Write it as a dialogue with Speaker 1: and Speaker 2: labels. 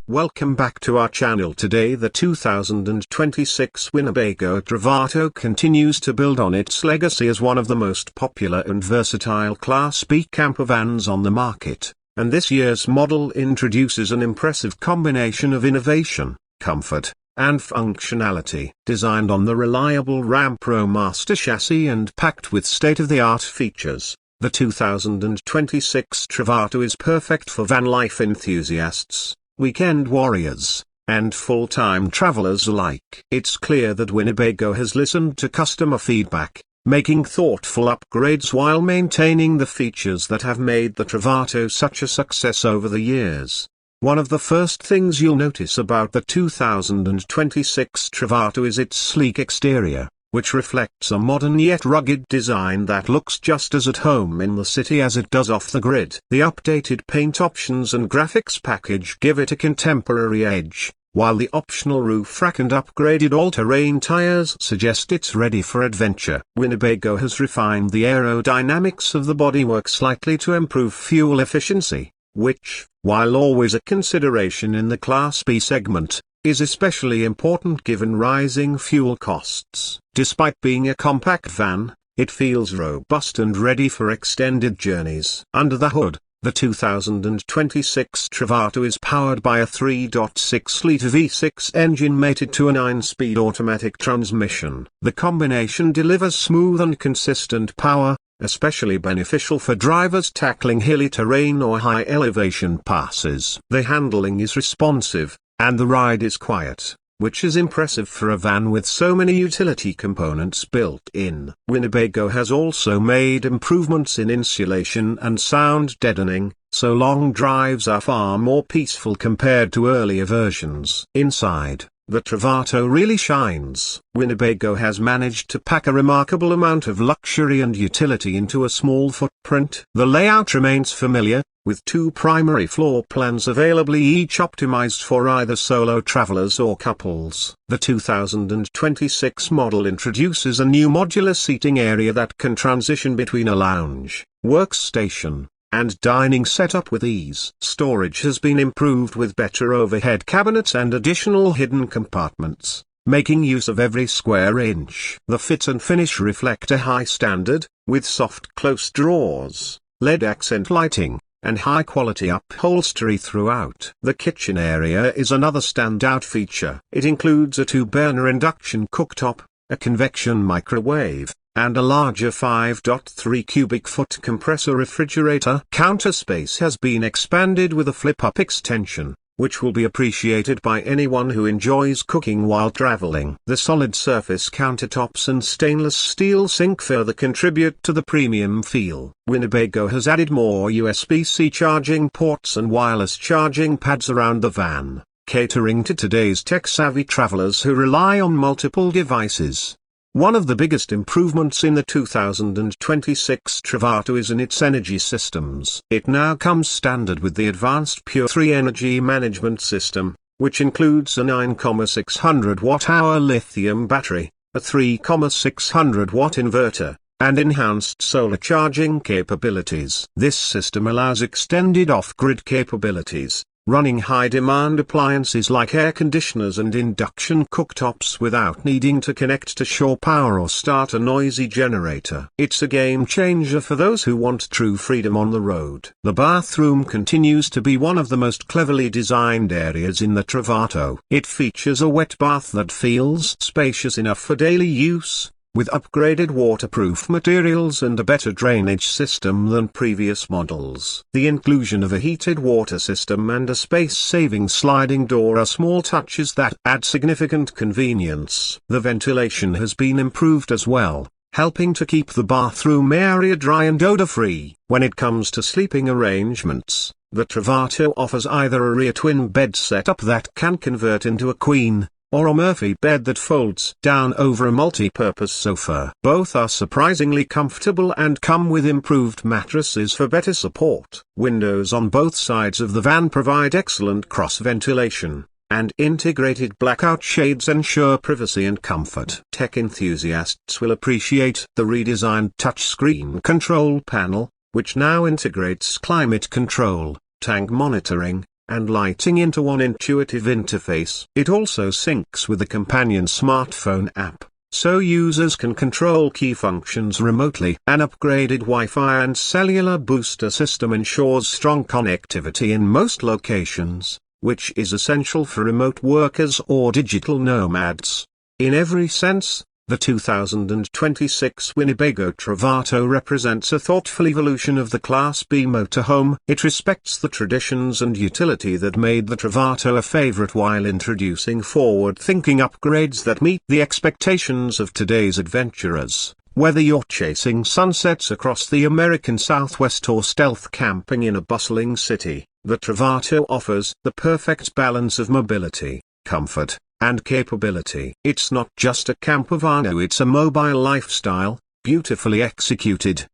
Speaker 1: Welcome back to our channel. Today the 2026 Winnebago Travato continues to build on its legacy as one of the most popular and versatile Class B camper vans on the market, and this year's model introduces an impressive combination of innovation, comfort, and functionality. Designed on the reliable Ram Pro Master chassis and packed with state-of-the-art features, the 2026 Travato is perfect for van life enthusiasts, weekend warriors, and full-time travelers alike. It's clear that Winnebago has listened to customer feedback, making thoughtful upgrades while maintaining the features that have made the Travato such a success over the years. One of the first things you'll notice about the 2026 Travato is its sleek exterior, which reflects a modern yet rugged design that looks just as at home in the city as it does off the grid. The updated paint options and graphics package give it a contemporary edge, while the optional roof rack and upgraded all-terrain tires suggest it's ready for adventure. Winnebago has refined the aerodynamics of the bodywork slightly to improve fuel efficiency, which, while always a consideration in the Class B segment, is especially important given rising fuel costs. Despite being a compact van, it feels robust and ready for extended journeys. Under the hood, the 2026 Travato is powered by a 3.6-liter V6 engine mated to a 9-speed automatic transmission. The combination delivers smooth and consistent power, especially beneficial for drivers tackling hilly terrain or high-elevation passes. The handling is responsive, and the ride is quiet, which is impressive for a van with so many utility components built in. Winnebago has also made improvements in insulation and sound deadening, so long drives are far more peaceful compared to earlier versions. Inside, the Travato really shines. Winnebago has managed to pack a remarkable amount of luxury and utility into a small footprint. The layout remains familiar, with two primary floor plans available, each optimized for either solo travelers or couples. The 2026 model introduces a new modular seating area that can transition between a lounge, workstation, and dining setup with ease. Storage has been improved with better overhead cabinets and additional hidden compartments, making use of every square inch. The fit and finish reflect a high standard, with soft close drawers, LED accent lighting, and high-quality upholstery throughout. The kitchen area is another standout feature. It includes a 2-burner induction cooktop, a convection microwave, and a larger 5.3 cubic foot compressor refrigerator. Counter space has been expanded with a flip-up extension, which will be appreciated by anyone who enjoys cooking while traveling. The solid surface countertops and stainless steel sink further contribute to the premium feel. Winnebago has added more USB-C charging ports and wireless charging pads around the van, catering to today's tech-savvy travelers who rely on multiple devices. One of the biggest improvements in the 2026 Travato is in its energy systems. It now comes standard with the advanced Pure 3 energy management system, which includes a 9,600 watt-hour lithium battery, a 3,600 watt inverter, and enhanced solar charging capabilities. This system allows extended off-grid capabilities, running high-demand appliances like air conditioners and induction cooktops without needing to connect to shore power or start a noisy generator. It's a game-changer for those who want true freedom on the road. The bathroom continues to be one of the most cleverly designed areas in the Travato. It features a wet bath that feels spacious enough for daily use, with upgraded waterproof materials and a better drainage system than previous models. The inclusion of a heated water system and a space-saving sliding door are small touches that add significant convenience. The ventilation has been improved as well, helping to keep the bathroom area dry and odor-free. When it comes to sleeping arrangements, the Travato offers either a rear twin bed setup that can convert into a queen, or a Murphy bed that folds down over a multi-purpose sofa. Both are surprisingly comfortable and come with improved mattresses for better support. Windows on both sides of the van provide excellent cross-ventilation, and integrated blackout shades ensure privacy and comfort. Tech enthusiasts will appreciate the redesigned touchscreen control panel, which now integrates climate control, tank monitoring, and lighting into one intuitive interface. It also syncs with the companion smartphone app, so users can control key functions remotely. An upgraded Wi-Fi and cellular booster system ensures strong connectivity in most locations, which is essential for remote workers or digital nomads. In every sense, the 2026 Winnebago Travato represents a thoughtful evolution of the Class B motorhome. It respects the traditions and utility that made the Travato a favorite while introducing forward-thinking upgrades that meet the expectations of today's adventurers. Whether you're chasing sunsets across the American Southwest or stealth camping in a bustling city, the Travato offers the perfect balance of mobility, comfort, and capability. It's not just a camper van, it's a mobile lifestyle, beautifully executed.